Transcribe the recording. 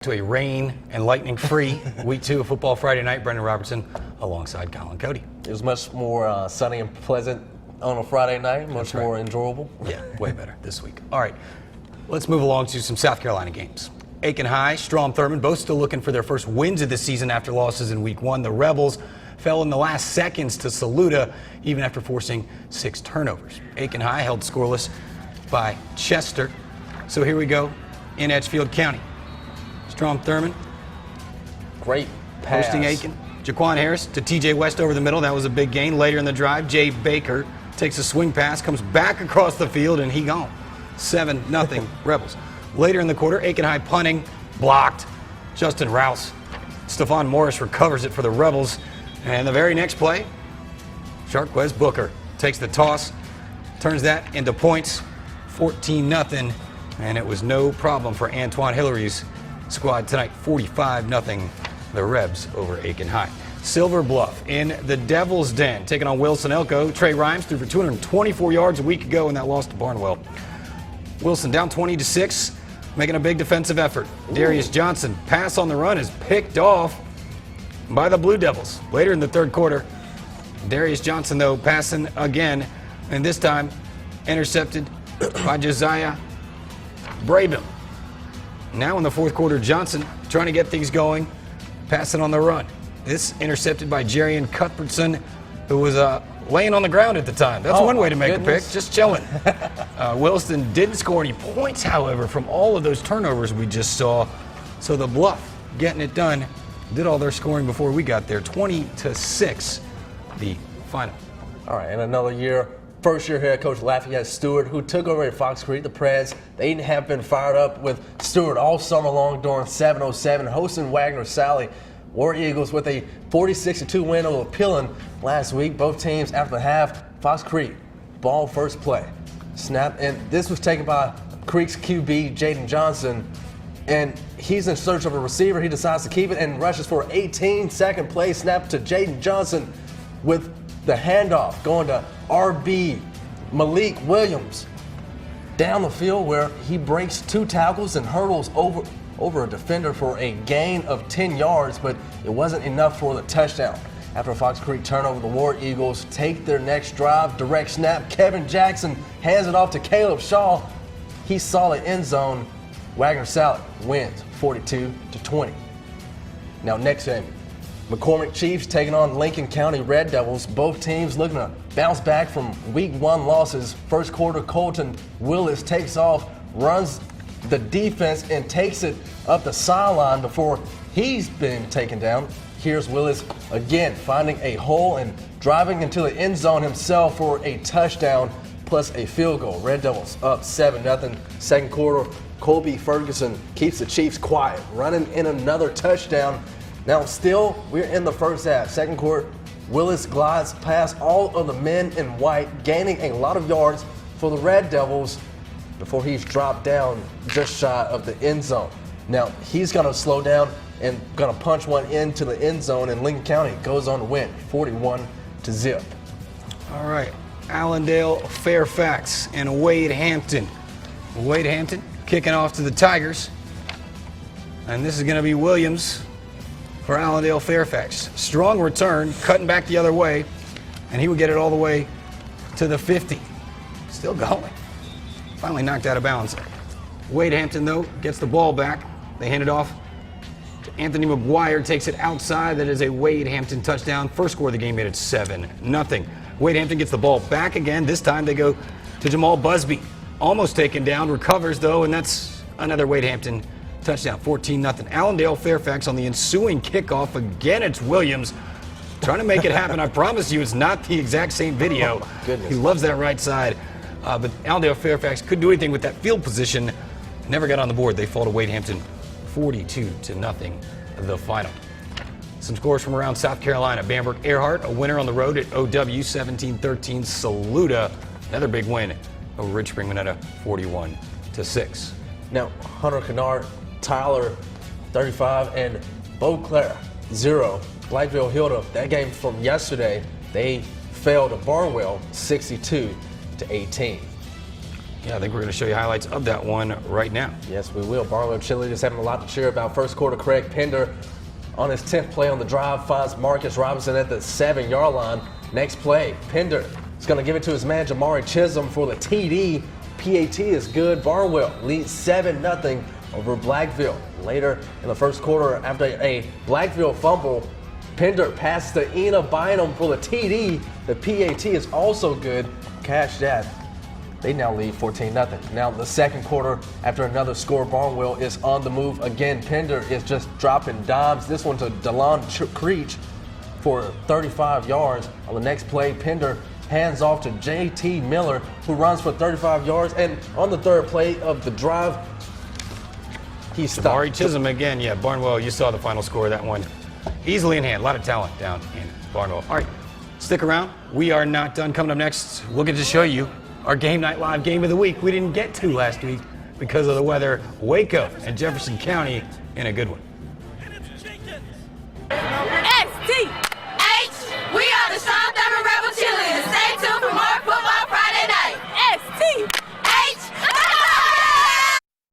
To a rain and lightning-free week 2 of Football Friday Night. Brendan Robertson alongside Colin Cody. It was much more sunny and pleasant on a Friday night, much more enjoyable. Yeah, way better this week. All right, let's move along to some South Carolina games. Aiken High, Strom, Thurmond, both still looking for their first wins of the season after losses in week 1. The Rebels fell in the last seconds to Saluda, even after forcing 6 turnovers. Aiken High held scoreless by Chester. So here we go in Edgefield County. Strom, Thurmond. Great pass. Hosting Aiken. Jaquan Harris to TJ West over the middle. That was a big gain. Later in the drive, Jay Baker takes a swing pass, comes back across the field, and he gone. 7-0 Rebels. Later in the quarter, Aiken High punting, blocked. Justin Rouse. Stephon Morris recovers it for the Rebels. And the very next play, Sharquez Booker takes the toss, turns that into points. 14-0. And it was no problem for Antoine Hillary's squad tonight. 45-0 the Rebs over Aiken High. Silver Bluff in the Devil's Den, taking on Wilson Elko. Trey Rhymes threw for 224 yards a week ago in that loss to Barnwell. Wilson down 20-6, making a big defensive effort. Darius Johnson pass on the run is picked off by the Blue Devils. Later in the third quarter, Darius Johnson though passing again, and this time intercepted by Josiah Brabham. Now in the fourth quarter, Johnson trying to get things going, passing on the run. This intercepted by Jerian Cuthbertson, who was laying on the ground at the time. That's one way to make a pick, just chilling. Wilson didn't score any points, however, from all of those turnovers we just saw. So the Bluff getting it done, did all their scoring before we got there. 20-6, the final. All right, and another year. First-year head coach Lafayette Stewart, who took over at Fox Creek. The Preds, they have been fired up with Stewart all summer long during 707, hosting Wagner Sally. War Eagles with a 46-2 win over Pillen last week. Both teams after the half. Fox Creek, ball first play. Snap, and this was taken by Creek's QB, Jaden Johnson. And he's in search of a receiver. He decides to keep it and rushes for an 18-second play. Snap to Jaden Johnson with the handoff going to RB Malik Williams down the field, where he breaks 2 tackles and hurdles over a defender for a gain of 10 yards, but it wasn't enough for the touchdown. After a Fox Creek turnover, the War Eagles take their next drive. Direct snap. Kevin Jackson hands it off to Caleb Shaw. He saw the end zone. Wagner Sally wins 42-20. Now next game, McCormick Chiefs taking on Lincoln County Red Devils. Both teams looking to bounce back from week 1 losses. First quarter, Colton Willis takes off, runs the defense, and takes it up the sideline before he's been taken down. Here's Willis again, finding a hole and driving into the end zone himself for a touchdown plus a field goal. Red Devils up 7-0. Second quarter, Colby Ferguson keeps the Chiefs quiet, running in another touchdown. Now still, we're in the first half. Second quarter, Willis glides past all of the men in white, gaining a lot of yards for the Red Devils before he's dropped down just shy of the end zone. Now he's going to slow down and going to punch one into the end zone, and Lincoln County goes on to win 41-0. All right, Allendale, Fairfax, and Wade Hampton. Wade Hampton kicking off to the Tigers, and this is going to be Williams for Allendale Fairfax. Strong return, cutting back the other way, and he would get it all the way to the 50. Still going. Finally knocked out of bounds. Wade Hampton, though, gets the ball back. They hand it off to Anthony McGuire, takes it outside. That is a Wade Hampton touchdown. First score of the game made it 7-0. Wade Hampton gets the ball back again. This time they go to Jamal Busby. Almost taken down, recovers, though, and that's another Wade Hampton touchdown, 14-0. Allendale Fairfax on the ensuing kickoff. Again, it's Williams trying to make it happen. I promise you it's not the exact same video. Oh, goodness. He loves that right side. But Allendale Fairfax couldn't do anything with that field position. Never got on the board. They fall to Wade Hampton 42-0, the final. Some scores from around South Carolina. Bamberg Earhart, a winner on the road at OW, 17-13. Saluda, another big win over Rich Spring Minetta, 41-6. Now Hunter Kennard, Tyler 35, and Beauclair 0. Blackville Hilda, that game from yesterday, they fell to Barnwell 62-18. Yeah, I think we're going to show you highlights of that one right now. Yes, we will. Barlow cheerleaders having a lot to cheer about. First quarter, Craig Pender on his 10th play on the drive finds Marcus Robinson at the 7-yard line. Next play, Pender is going to give it to his man Jamari Chisholm for the TD. PAT is good. Barnwell leads 7-0 over Blackville. Later in the first quarter, after a Blackville fumble, Pender passes to Ena Bynum for the TD. The PAT is also good. Cash that. They now lead 14-0. Now in the second quarter, after another score, Barnwell is on the move again. Pender is just dropping dimes. This one to DeLon Creech for 35 yards. On the next play, Pender hands off to JT Miller, who runs for 35 yards. And on the third play of the drive, he stopped. Jamari Chisholm again. Yeah, Barnwell, you saw the final score of that one. Easily in hand. A lot of talent down in Barnwell. All right, stick around. We are not done. Coming up next, we'll get to show you our Game Night Live game of the week. We didn't get to last week because of the weather. Waco and Jefferson County in a good one.